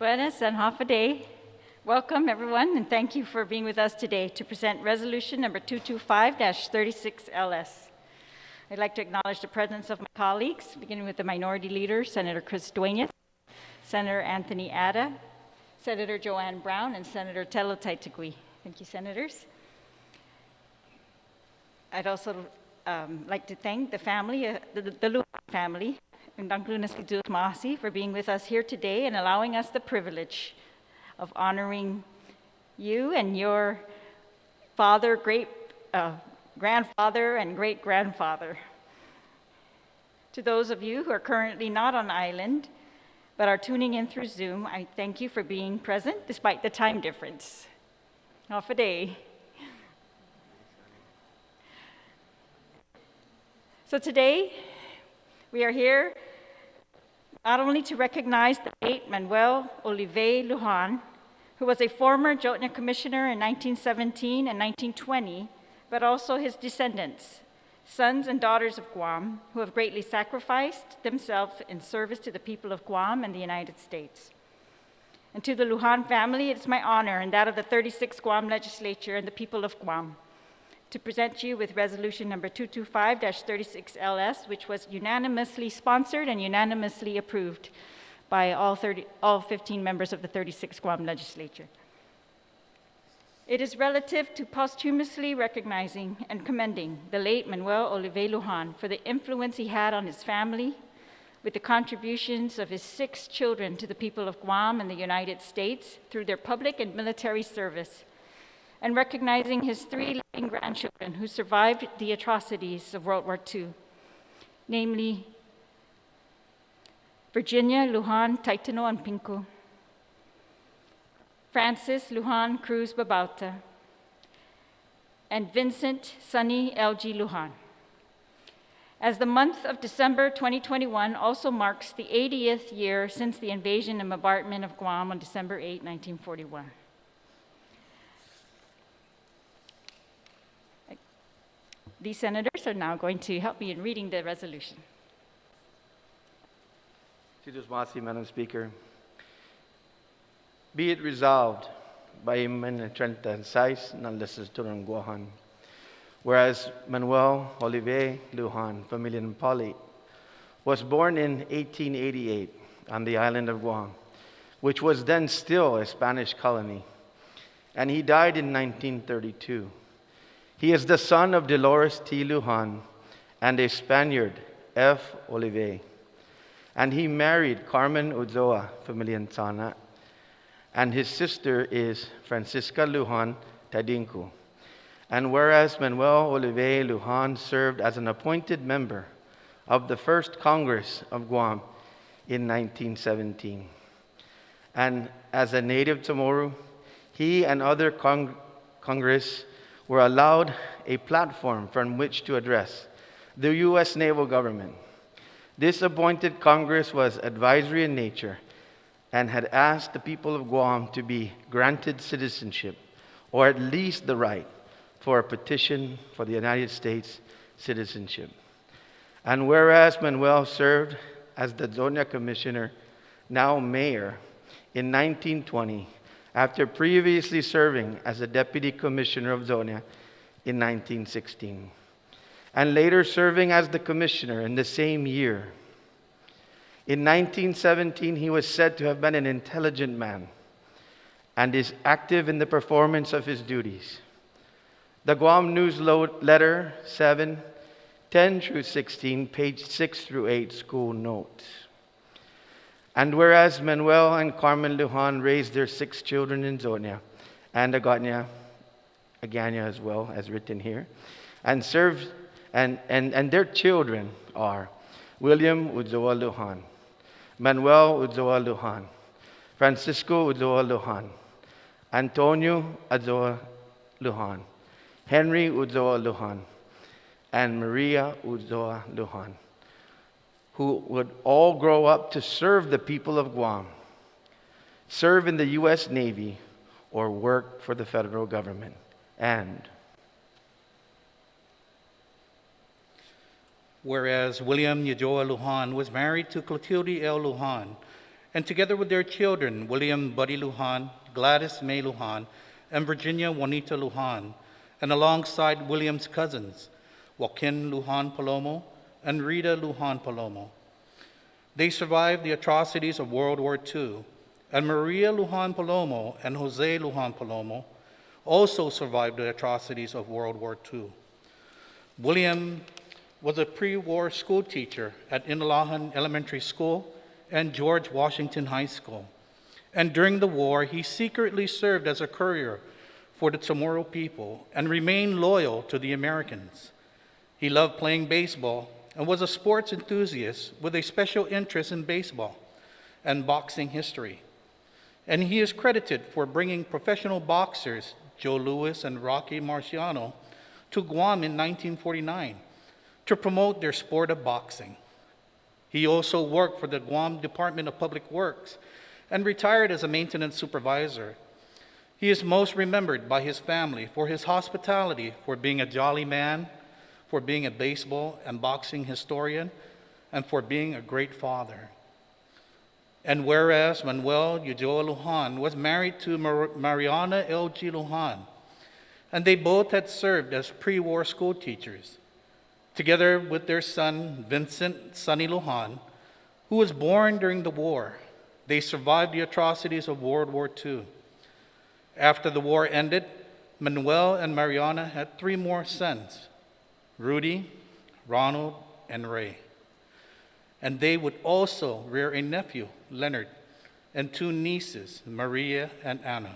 Duenas and half a day. Welcome, everyone, and thank you for being with us today to present resolution number 225-36LS. I'd like to acknowledge the presence of my colleagues, beginning with the Minority Leader, Senator Chris Duenas, Senator Anthony Ada, Senator Joanne Brown, and Senator Telo T. Thank you, Senators. I'd also like to thank the family, the Lujan family, and for being with us here today and allowing us the privilege of honoring you and your father, grandfather, and great-grandfather. To those of you who are currently not on island, but are tuning in through Zoom, I thank you for being present despite the time difference. Half a day. So today, we are here not only to recognize the late Manuel Olive Lujan, who was a former Jotna commissioner in 1917 and 1920, but also his descendants, sons and daughters of Guam, who have greatly sacrificed themselves in service to the people of Guam and the United States. And to the Lujan family, it's my honor and that of the 36th Guam Legislature and the people of Guam to present you with resolution number 225-36LS, which was unanimously sponsored and unanimously approved by all 15 members of the 36th Guam Legislature. It is relative to posthumously recognizing and commending the late Manuel Olive Lujan for the influence he had on his family, with the contributions of his 6 children to the people of Guam and the United States through their public and military service, and recognizing his 3 living grandchildren who survived the atrocities of World War II, namely Virginia Lujan Taitano Unpingco, Francis Lujan Cruz Babauta, and Vincent Sonny L.G. Lujan. As the month of December 2021 also marks the 80th year since the invasion and bombardment of Guam on December 8, 1941. These senators are now going to help me in reading the resolution. Madam Speaker. Be it resolved by Menetrentan ng Legislaturang Guahan, whereas Manuel Olive Lujan, Familian Poli, was born in 1888 on the island of Guam, which was then still a Spanish colony, and he died in 1932. He is the son of Dolores T. Lujan and a Spaniard, F. Olive, and he married Carmen Uzoa Familiantana, and his sister is Francisca Lujan Taitano. And whereas Manuel Olive Lujan served as an appointed member of the First Congress of Guam in 1917, and as a native Chamorro, he and other Congress were allowed a platform from which to address the U.S. naval government. This appointed Congress was advisory in nature and had asked the people of Guam to be granted citizenship, or at least the right for a petition for the United States citizenship. And whereas Manuel served as the Jotna Commissioner, now Mayor, in 1920, after previously serving as a Deputy Commissioner of Jotna in 1916, and later serving as the Commissioner in the same year. In 1917, he was said to have been an intelligent man and is active in the performance of his duties. The Guam Newsletter 7, 10 through 16, page 6 through 8, school notes. And whereas Manuel and Carmen Lujan raised their 6 children in Jotna and Aganya as well, as written here, and served, and their children are William Uzoa Lujan, Manuel Uzoa Lujan, Francisco Uzoa Lujan, Antonio Uzoa Lujan, Henry Uzoa Lujan, and Maria Uzoa Lujan, who would all grow up to serve the people of Guam, serve in the U.S. Navy, or work for the federal government. And whereas William Uzoa Lujan was married to Clotilde L. Lujan and together with their children, William Buddy Lujan, Gladys May Lujan, and Virginia Juanita Lujan, and alongside William's cousins, Joaquin Lujan Palomo and Rita Lujan Palomo. They survived the atrocities of World War II, and Maria Lujan Palomo and Jose Lujan Palomo also survived the atrocities of World War II. William was a pre-war school teacher at Inalahan Elementary School and George Washington High School. And during the war, he secretly served as a courier for the Chamorro people and remained loyal to the Americans. He loved playing baseball and was a sports enthusiast with a special interest in baseball and boxing history. And he is credited for bringing professional boxers Joe Louis and Rocky Marciano to Guam in 1949 to promote their sport of boxing. He also worked for the Guam Department of Public Works and retired as a maintenance supervisor. He is most remembered by his family for his hospitality, for being a jolly man, for being a baseball and boxing historian, and for being a great father. And whereas Manuel Ulloa Lujan was married to Mariana L.G. Lujan, and they both had served as pre-war school teachers, together with their son, Vincent Sonny Lujan, who was born during the war. They survived the atrocities of World War II. After the war ended, Manuel and Mariana had 3 more sons, Rudy, Ronald, and Ray. And they would also rear a nephew, Leonard, and 2 nieces, Maria and Anna.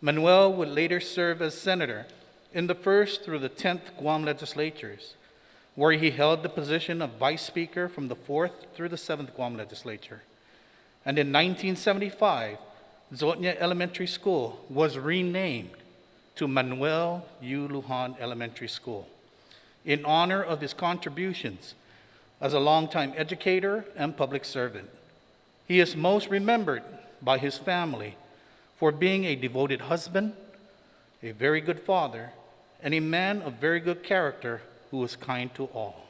Manuel would later serve as senator in the 1st through the 10th Guam legislatures, where he held the position of vice speaker from the 4th through the 7th Guam legislature. And in 1975, Zotnia Elementary School was renamed to Manuel U. Lujan Elementary School in honor of his contributions as a longtime educator and public servant. He is most remembered by his family for being a devoted husband, a very good father, and a man of very good character who was kind to all.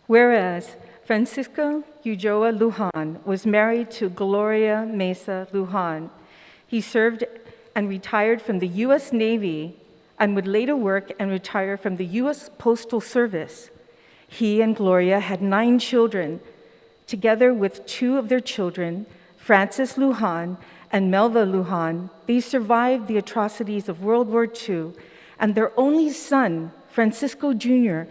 Whereas Francisco Ulloa Lujan was married to Gloria Mesa Lujan. He served and retired from the U.S. Navy and would later work and retire from the U.S. Postal Service. He and Gloria had 9 children, together with 2 of their children, Francis Lujan and Melva Lujan. They survived the atrocities of World War II, and their only son, Francisco Jr.,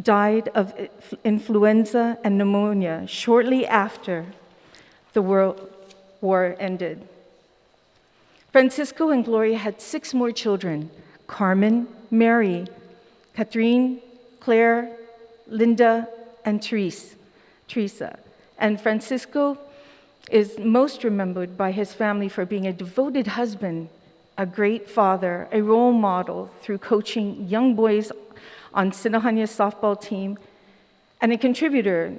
died of influenza and pneumonia shortly after the World War ended. Francisco and Gloria had 6 more children: Carmen, Mary, Catherine, Claire, Linda, and Teresa. And Francisco is most remembered by his family for being a devoted husband, a great father, a role model through coaching young boys on Sinahanya's softball team, and a contributor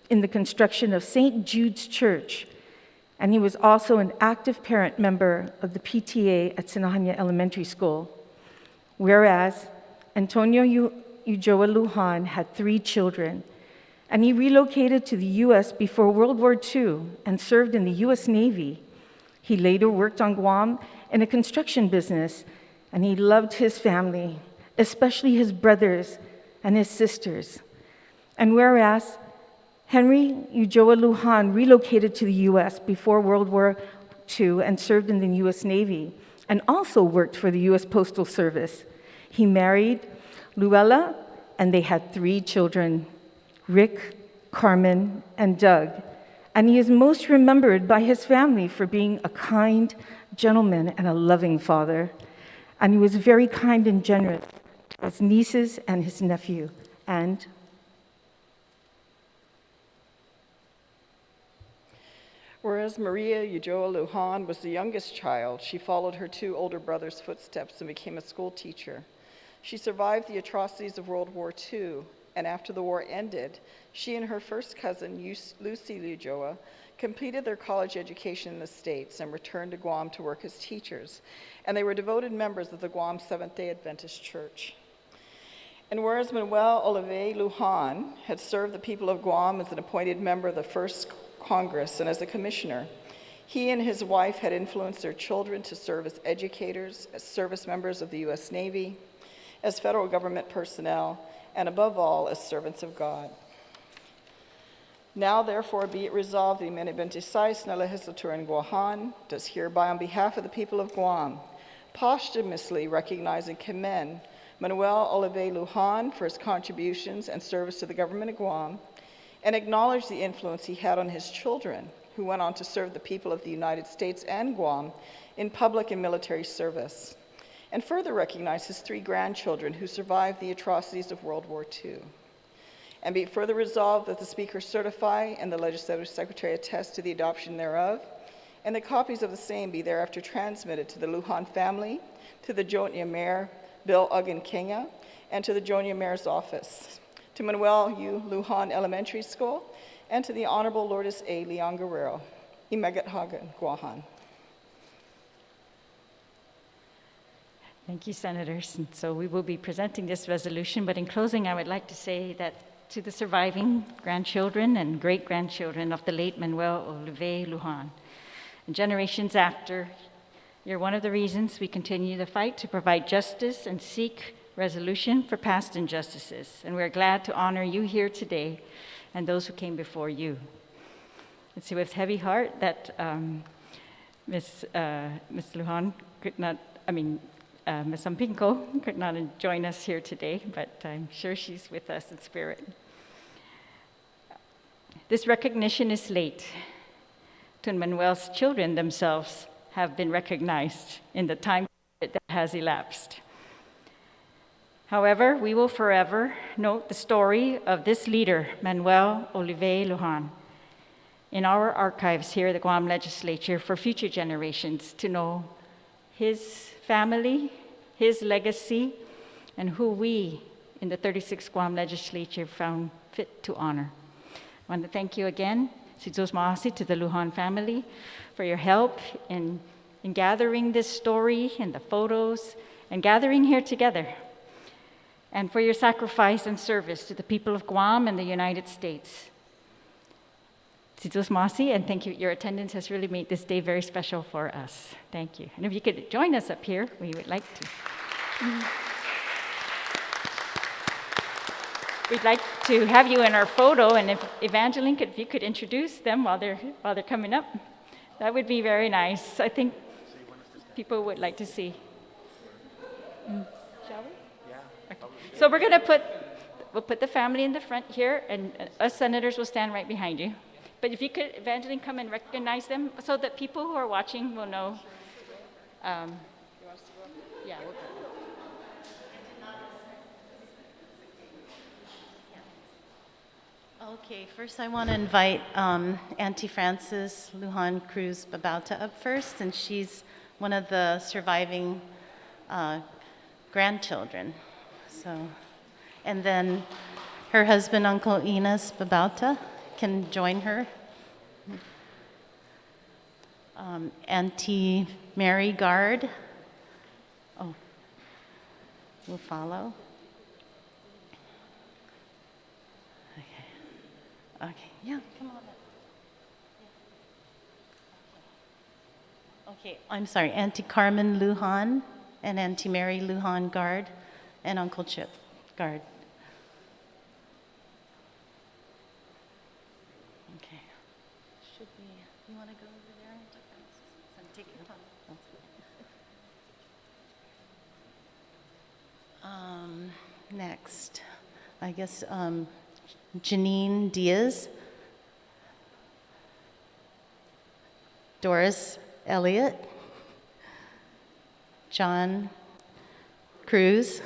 in the construction of St. Jude's Church. And he was also an active parent member of the PTA at Sinahanya Elementary School. Whereas Antonio Ulloa Lujan had 3 children, and he relocated to the U.S. before World War II and served in the U.S. Navy. He later worked on Guam in a construction business, and he loved his family, especially his brothers and his sisters. And whereas Henry Ulloa Lujan relocated to the U.S. before World War II and served in the U.S. Navy, and also worked for the U.S. Postal Service. He married Luella, and they had 3 children, Rick, Carmen, and Doug. And he is most remembered by his family for being a kind gentleman and a loving father. And he was very kind and generous to his nieces and his nephew. And whereas Maria Ulloa Lujan was the youngest child, she followed her 2 older brothers' footsteps and became a school teacher. She survived the atrocities of World War II, and after the war ended, she and her first cousin, Lucy Ulloa, completed their college education in the States and returned to Guam to work as teachers. And they were devoted members of the Guam Seventh-day Adventist Church. And whereas Manuel Olive Lujan had served the people of Guam as an appointed member of the First Congress and as a commissioner, he and his wife had influenced their children to serve as educators, as service members of the U.S. Navy, as federal government personnel, and above all, as servants of God. Now, therefore, be it resolved, the Amendment 26 na Legislatura en Guam does hereby, on behalf of the people of Guam, posthumously recognize and commend Manuel Olive Lujan for his contributions and service to the government of Guam, and acknowledge the influence he had on his children, who went on to serve the people of the United States and Guam in public and military service, and further recognize his 3 grandchildren who survived the atrocities of World War II. And be it further resolved that the Speaker certify and the Legislative Secretary attest to the adoption thereof, and the copies of the same be thereafter transmitted to the Lujan family, to the Jonia Mayor, Bill Uggan Kenya, and to the Jonia Mayor's office, to Manuel U. Lujan Elementary School, and to the Honorable Lourdes A. Leon Guerrero, Imegat Hagan, Guahan. Thank you, Senators. And so we will be presenting this resolution, but in closing, I would like to say that to the surviving grandchildren and great-grandchildren of the late Manuel Olive Lujan, and generations after, you're one of the reasons we continue the fight to provide justice and seek resolution for past injustices. And we're glad to honor you here today and those who came before you. It's with heavy heart that Ms. Lujan could not, Ms. Unpingco could not join us here today, but I'm sure she's with us in spirit. This recognition is late. Tun Manuel's children themselves have been recognized in the time that has elapsed. However, we will forever note the story of this leader, Manuel Olive Lujan, in our archives here at the Guam Legislature for future generations to know his family, his legacy, and who we in the 36th Guam Legislature found fit to honor. I want to thank you again, Sitos Maasi, to the Lujan family for your help in gathering this story and the photos and gathering here together, and for your sacrifice and service to the people of Guam and the United States. Sitos Maasi, and thank you. Your attendance has really made this day very special for us. Thank you. And if you could join us up here, we would like to. We'd like to have you in our photo, and if Evangeline, if you could introduce them while they're coming up, that would be very nice. I think people would like to see. Shall we? Yeah. Okay. So we'll put the family in the front here, and us senators will stand right behind you. But if you could, Evangeline, come and recognize them so that people who are watching will know. Yeah, we'll go. Okay, first I want to invite Auntie Frances Lujan Cruz Babauta up first, and she's one of the surviving grandchildren. So, and then her husband, Uncle Enos Babauta, can join her. Auntie Mary Guard, will follow. Okay, yeah, come on up. Okay, I'm sorry, Auntie Carmen Lujan and Auntie Mary Lujan Guard and Uncle Chip Guard. Okay. Should we, you want to go over there? I'm taking it home. Next, I guess, Janine Diaz, Doris Elliott, John Cruz.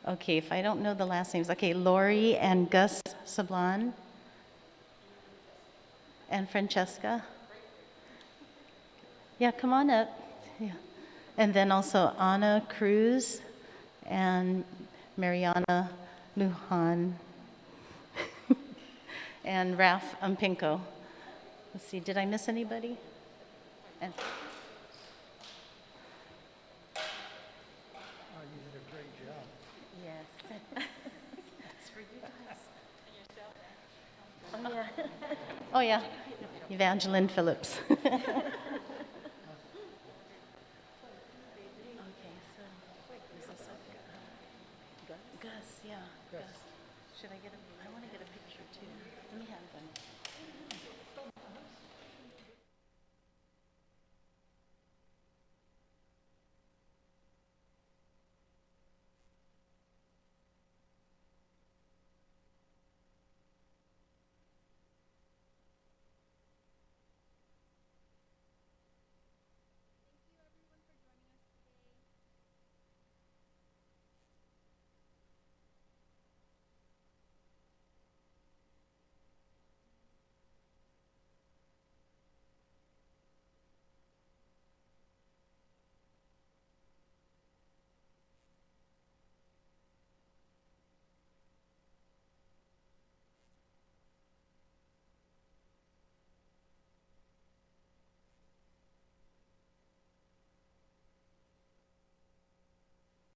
Okay, if I don't know the last names, okay, Lori and Gus Sablan, and Francesca. Yeah, come on up. Yeah. And then also Anna Cruz and Mariana Lujan, and Ralph Unpingco. Let's see, did I miss anybody? And you did a great job. Yes. That's for you guys. Oh, yeah. Oh, yeah. Evangeline Phillips. Okay, so is this okay? Gus, yeah. Gus. Should I get a, I want to get a picture too. Let me have them.